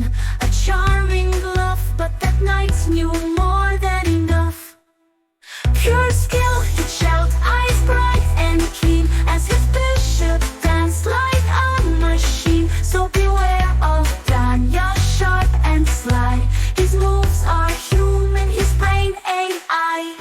queen, a charming bluff, but that knight knew more than enough. Pure skill, he'd shout, eyes bright and keen, as his bishop danced like a machine. So beware of Danya, sharp and sly. His moves are human, his brain AI.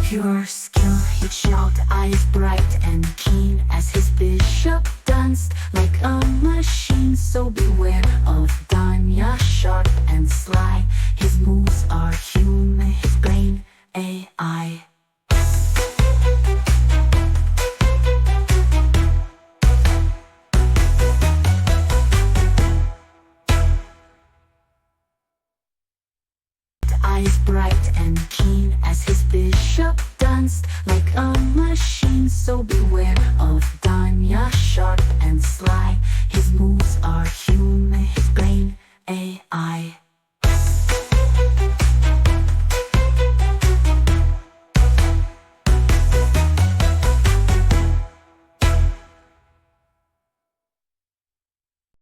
Pure skill, he'd shout, eyes bright and keen, as his bishop danced like a machine. So beware of Danya, sharp and sly. His moves are human, his brain AI. Eyes bright and keen, as his bishop danced like a machine. So beware of Danya, sharp and sly.